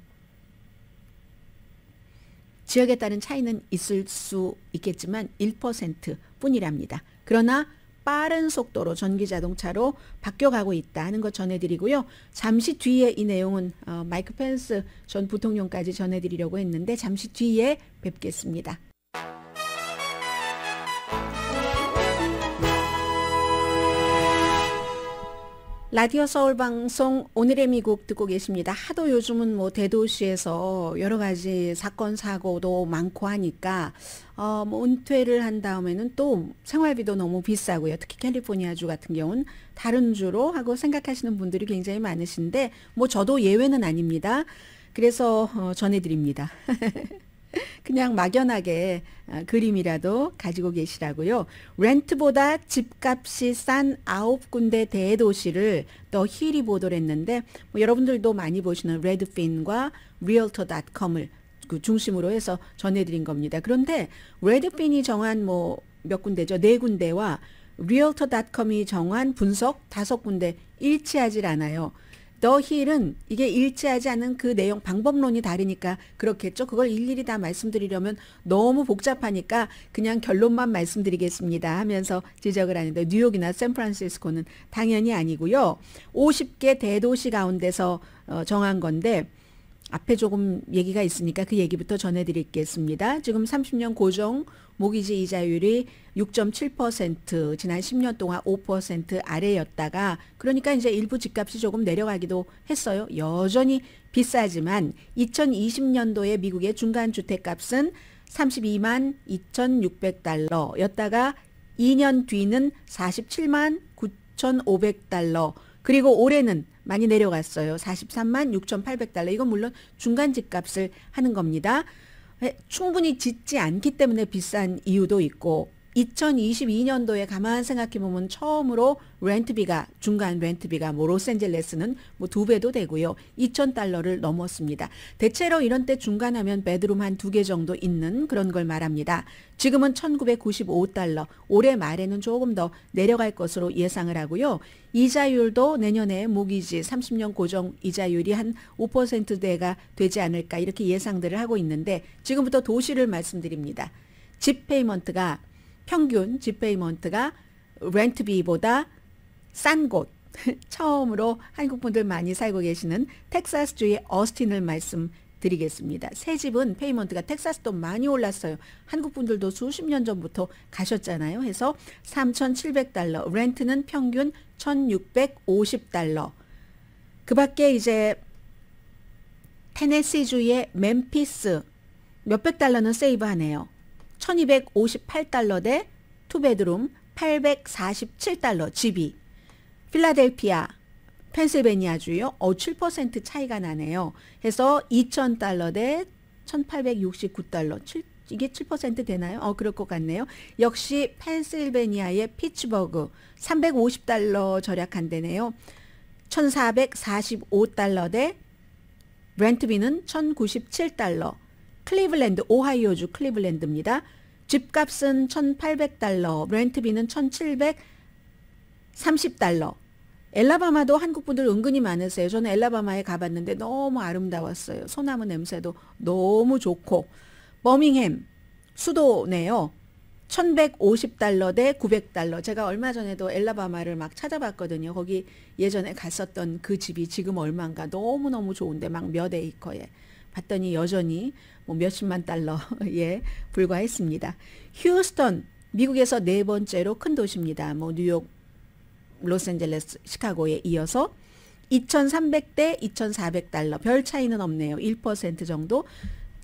지역에 따른 차이는 있을 수 있겠지만 1% 뿐이랍니다. 그러나 빠른 속도로 전기자동차로 바뀌어가고 있다 하는 것 전해드리고요. 잠시 뒤에 이 내용은 마이크 펜스 전 부통령까지 전해드리려고 했는데 잠시 뒤에 뵙겠습니다. 라디오 서울 방송 오늘의 미국 듣고 계십니다. 하도 요즘은 뭐 대도시에서 여러 가지 사건 사고도 많고 하니까 뭐 은퇴를 한 다음에는 또 생활비도 너무 비싸고요. 특히 캘리포니아주 같은 경우는 다른 주로 하고 생각하시는 분들이 굉장히 많으신데 뭐 저도 예외는 아닙니다. 그래서 전해드립니다. 그냥 막연하게 그림이라도 가지고 계시라고요. 렌트보다 집값이 싼 9군데 대도시를 더 힐이 보도를 했는데 뭐 여러분들도 많이 보시는 레드핀과 realtor.com을 그 중심으로 해서 전해드린 겁니다. 그런데 레드핀이 정한 뭐 몇 군데죠. 4군데와 realtor.com이 정한 분석 5군데 일치하질 않아요. 더 힐은 이게 일치하지 않는 그 내용 방법론이 다르니까 그렇겠죠. 그걸 일일이 다 말씀드리려면 너무 복잡하니까 그냥 결론만 말씀드리겠습니다 하면서 지적을 하는데 뉴욕이나 샌프란시스코는 당연히 아니고요. 50개 대도시 가운데서 정한 건데 앞에 조금 얘기가 있으니까 그 얘기부터 전해드리겠습니다. 지금 30년 고정 모기지 이자율이 6.7% 지난 10년 동안 5% 아래였다가 그러니까 이제 일부 집값이 조금 내려가기도 했어요. 여전히 비싸지만 2020년도에 미국의 중간 주택값은 32만 2,600달러였다가 2년 뒤는 47만 9,500달러. 그리고 올해는 많이 내려갔어요. 43만 6,800달러. 이건 물론 중간 집값을 하는 겁니다. 충분히 짓지 않기 때문에 비싼 이유도 있고 2022년도에 가만 생각해 보면 처음으로 렌트비가 중간 렌트비가 뭐 로스앤젤레스는 뭐 2배도 되고요. 2,000달러를 넘었습니다. 대체로 이런 때 중간하면 베드룸 한 2개 정도 있는 그런 걸 말합니다. 지금은 1,995달러. 올해 말에는 조금 더 내려갈 것으로 예상을 하고요. 이자율도 내년에 모기지 30년 고정 이자율이 한 5%대가 되지 않을까 이렇게 예상들을 하고 있는데 지금부터 도시를 말씀드립니다. 집 페이먼트가 평균 집 페이먼트가 렌트비보다 싼 곳 처음으로 한국분들 많이 살고 계시는 텍사스주의 어스틴을 말씀드리겠습니다. 새 집은 페이먼트가 텍사스도 많이 올랐어요. 한국분들도 수십 년 전부터 가셨잖아요. 해서 3,700달러 렌트는 평균 1,650달러. 그 밖에 이제 테네시주의 멤피스 몇백 달러는 세이브하네요. 1,258달러 대 투베드룸 847달러 집이. 필라델피아, 펜실베니아주요. 7% 차이가 나네요. 해서 2,000달러 대 1,869달러. 이게 7% 되나요? 그럴 것 같네요. 역시 펜실베니아의 피츠버그 350달러 절약한대네요. 1,445달러 대 렌트비는 1,097달러. 클리블랜드, 오하이오주 클리블랜드입니다. 집값은 1,800달러, 렌트비는 1,730달러. 엘라바마도 한국분들 은근히 많으세요. 저는 엘라바마에 가봤는데 너무 아름다웠어요. 소나무 냄새도 너무 좋고. 버밍햄, 수도네요. 1,150달러 대 900달러. 제가 얼마 전에도 엘라바마를 막 찾아봤거든요. 거기 예전에 갔었던 그 집이 지금 얼마인가 너무너무 좋은데 막 몇 에이커에. 봤더니 여전히 뭐 몇십만 달러에 불과했습니다. 휴스턴, 미국에서 네 번째로 큰 도시입니다. 뭐 뉴욕, 로스앤젤레스, 시카고에 이어서 2,300대 2,400달러. 별 차이는 없네요. 1% 정도.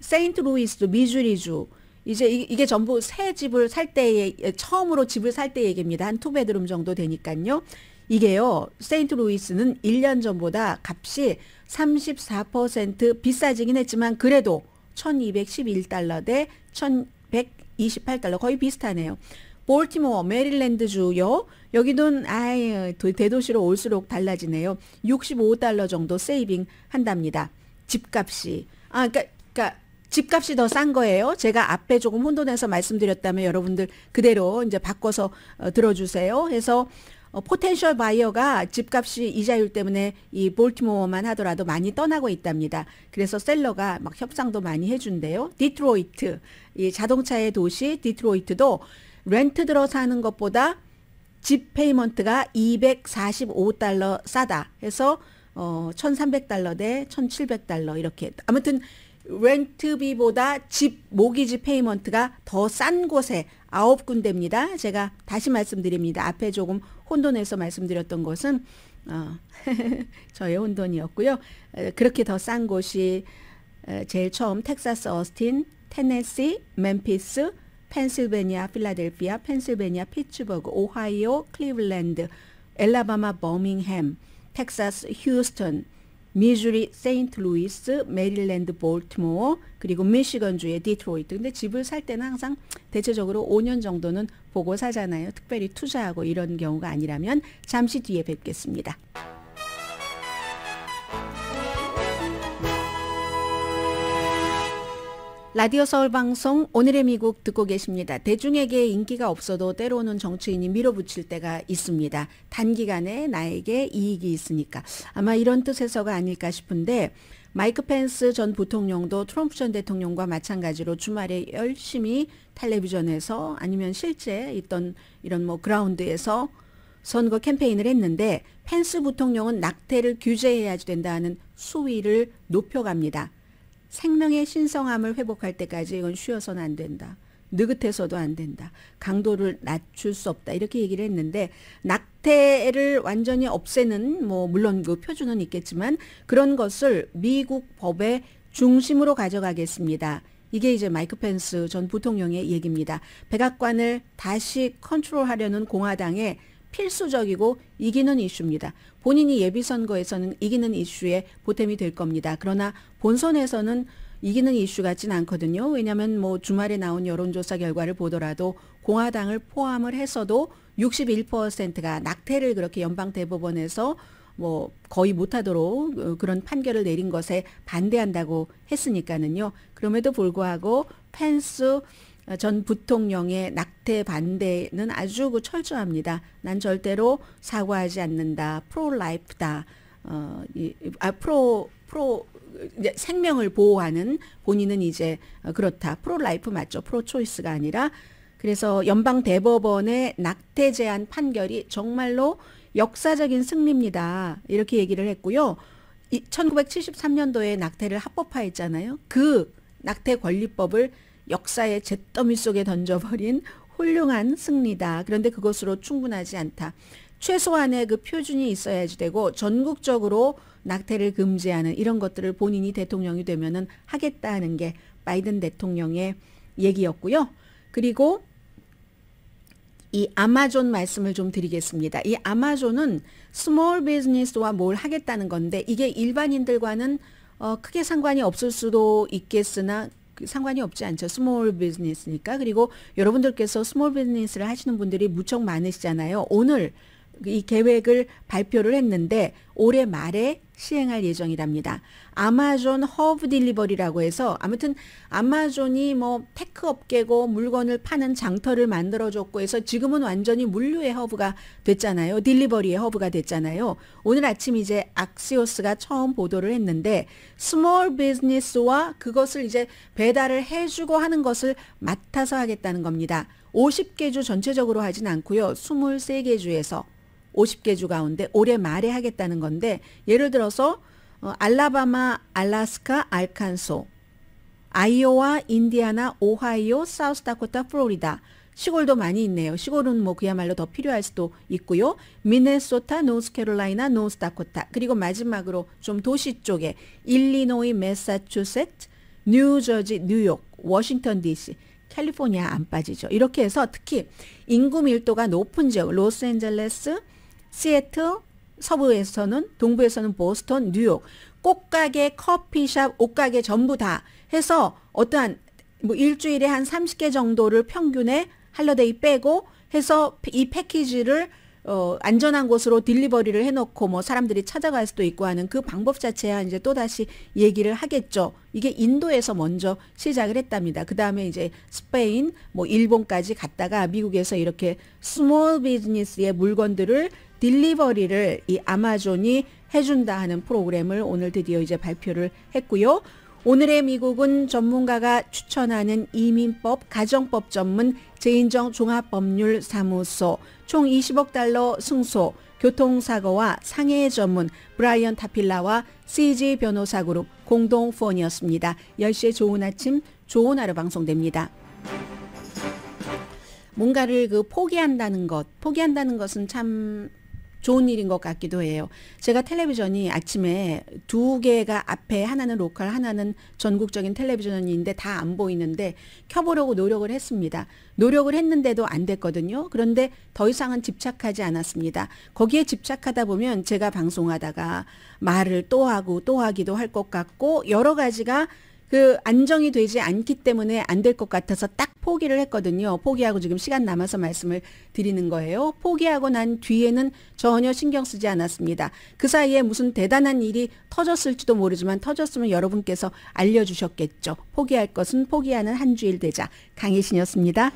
세인트루이스도 미주리주. 이제 이게 전부 새 집을 살 때의 처음으로 집을 살 때 얘기입니다. 한 2베드룸 정도 되니까요. 이게요. 세인트루이스는 1년 전보다 값이 34% 비싸지긴 했지만 그래도 1,211달러 대 1,128달러 거의 비슷하네요. 볼티모어, 메릴랜드주요. 여기는 대도시로 올수록 달라지네요. 65달러 정도 세이빙 한답니다. 집값이. 그러니까 집값이 더 싼 거예요. 제가 앞에 조금 혼돈해서 말씀드렸다면 여러분들 그대로 이제 바꿔서 들어주세요. 해서 포텐셜 바이어가 집값이 이자율 때문에 이 볼티모어만 하더라도 많이 떠나고 있답니다. 그래서 셀러가 막 협상도 많이 해준대요. 디트로이트, 이 자동차의 도시 디트로이트도 렌트 들어 사는 것보다 집 페이먼트가 245달러 싸다 해서 1,300달러 대 1,700달러 이렇게. 아무튼 렌트비보다 집 모기지 페이먼트가 더 싼 곳에 9군데입니다. 제가 다시 말씀드립니다. 앞에 조금 혼돈해서 말씀드렸던 것은 저의 혼돈이었고요. 그렇게 더 싼 곳이 제일 처음 텍사스 어스틴, 테네시, 멤피스, 펜실베니아, 필라델피아, 펜실베니아, 피츠버그, 오하이오, 클리블랜드, 엘라바마, 버밍햄, 텍사스, 휴스턴, 미주리, 세인트루이스, 메릴랜드, 볼티모어, 그리고 미시건주의 디트로이트. 근데 집을 살 때는 항상 대체적으로 5년 정도는 보고 사잖아요. 특별히 투자하고 이런 경우가 아니라면. 잠시 뒤에 뵙겠습니다. 라디오 서울 방송 오늘의 미국 듣고 계십니다. 대중에게 인기가 없어도 때로는 정치인이 밀어붙일 때가 있습니다. 단기간에 나에게 이익이 있으니까. 아마 이런 뜻에서가 아닐까 싶은데 마이크 펜스 전 부통령도 트럼프 전 대통령과 마찬가지로 주말에 열심히 텔레비전에서 아니면 실제 있던 이런 뭐 그라운드에서 선거 캠페인을 했는데 펜스 부통령은 낙태를 규제해야 된다는 수위를 높여갑니다. 생명의 신성함을 회복할 때까지 이건 쉬어서는 안 된다. 느긋해서도 안 된다. 강도를 낮출 수 없다. 이렇게 얘기를 했는데 낙태를 완전히 없애는 뭐 물론 그 표준은 있겠지만 그런 것을 미국 법의 중심으로 가져가겠습니다. 이게 이제 마이크 펜스 전 부통령의 얘기입니다. 백악관을 다시 컨트롤하려는 공화당의 필수적이고 이기는 이슈입니다. 본인이 예비선거에서는 이기는 이슈에 보탬이 될 겁니다. 그러나 본선에서는 이기는 이슈 같지는 않거든요. 왜냐하면 뭐 주말에 나온 여론조사 결과를 보더라도 공화당을 포함을 해서도 61%가 낙태를 그렇게 연방대법원에서 뭐 거의 못하도록 그런 판결을 내린 것에 반대한다고 했으니까는요. 그럼에도 불구하고 펜스 전 부통령의 낙태 반대는 아주 철저합니다. 난 절대로 사과하지 않는다. 프로라이프다. 생명을 보호하는 본인은 이제 그렇다. 프로라이프 맞죠? 프로초이스가 아니라. 그래서 연방 대법원의 낙태 제한 판결이 정말로 역사적인 승리입니다. 이렇게 얘기를 했고요. 1973년도에 낙태를 합법화했잖아요. 그 낙태 권리법을 역사의 잿더미 속에 던져버린 훌륭한 승리다. 그런데 그것으로 충분하지 않다. 최소한의 그 표준이 있어야지 되고 전국적으로 낙태를 금지하는 이런 것들을 본인이 대통령이 되면은 하겠다는 게 바이든 대통령의 얘기였고요. 그리고 이 아마존 말씀을 좀 드리겠습니다. 이 아마존은 스몰 비즈니스와 뭘 하겠다는 건데 이게 일반인들과는 크게 상관이 없을 수도 있겠으나 상관이 없지 않죠. 스몰 비즈니스니까. 그리고 여러분들께서 스몰 비즈니스를 하시는 분들이 무척 많으시잖아요. 오늘 이 계획을 발표를 했는데 올해 말에 시행할 예정이랍니다. 아마존 허브 딜리버리라고 해서 아무튼 아마존이 뭐 테크 업계고 물건을 파는 장터를 만들어줬고 해서 지금은 완전히 물류의 허브가 됐잖아요. 딜리버리의 허브가 됐잖아요. 오늘 아침 이제 악시오스가 처음 보도를 했는데 스몰 비즈니스와 그것을 이제 배달을 해주고 하는 것을 맡아서 하겠다는 겁니다. 50개 주 전체적으로 하진 않고요. 23개 주에서 50개 주 가운데 올해 말에 하겠다는 건데 예를 들어서 알라바마, 알라스카, 알칸소, 아이오와, 인디아나, 오하이오, 사우스다코타, 플로리다 시골도 많이 있네요. 시골은 뭐 그야말로 더 필요할 수도 있고요. 미네소타, 노스캐롤라이나, 노스다코타 그리고 마지막으로 좀 도시 쪽에 일리노이, 매사추세츠, 뉴저지, 뉴욕, 워싱턴 DC 캘리포니아 안 빠지죠. 이렇게 해서 특히 인구 밀도가 높은 지역 로스앤젤레스, 시애틀, 서부에서는 동부에서는 보스턴, 뉴욕, 꽃가게, 커피숍, 옷가게 전부 다 해서 어떠한 뭐 일주일에 한 30개 정도를 평균에 할러데이 빼고 해서 이 패키지를 안전한 곳으로 딜리버리를 해놓고 뭐 사람들이 찾아갈 수도 있고 하는 그 방법 자체야 이제 또다시 얘기를 하겠죠. 이게 인도에서 먼저 시작을 했답니다. 그 다음에 이제 스페인, 뭐 일본까지 갔다가 미국에서 이렇게 스몰 비즈니스의 물건들을 딜리버리를 이 아마존이 해준다 하는 프로그램을 오늘 드디어 이제 발표를 했고요. 오늘의 미국은 전문가가 추천하는 이민법, 가정법 전문 제인정 종합법률사무소, 총 20억 달러 승소, 교통사고와 상해 전문 브라이언 타필라와 CG 변호사그룹 공동 후원이었습니다. 10시에 좋은 아침, 좋은 하루 방송됩니다. 뭔가를 포기한다는 것은 참 좋은 일인 것 같기도 해요. 제가 텔레비전이 아침에 두 개가 앞에 하나는 로컬 하나는 전국적인 텔레비전인데 다 안 보이는데 켜보려고 노력을 했습니다. 노력을 했는데도 안 됐거든요. 그런데 더 이상은 집착하지 않았습니다. 거기에 집착하다 보면 제가 방송하다가 말을 또 하고 또 하기도 할 것 같고 여러 가지가 안정이 되지 않기 때문에 안 될 것 같아서 딱 포기를 했거든요. 포기하고 지금 시간 남아서 말씀을 드리는 거예요. 포기하고 난 뒤에는 전혀 신경 쓰지 않았습니다. 그 사이에 무슨 대단한 일이 터졌을지도 모르지만 터졌으면 여러분께서 알려주셨겠죠. 포기할 것은 포기하는 한 주일 되자. 강혜신이었습니다.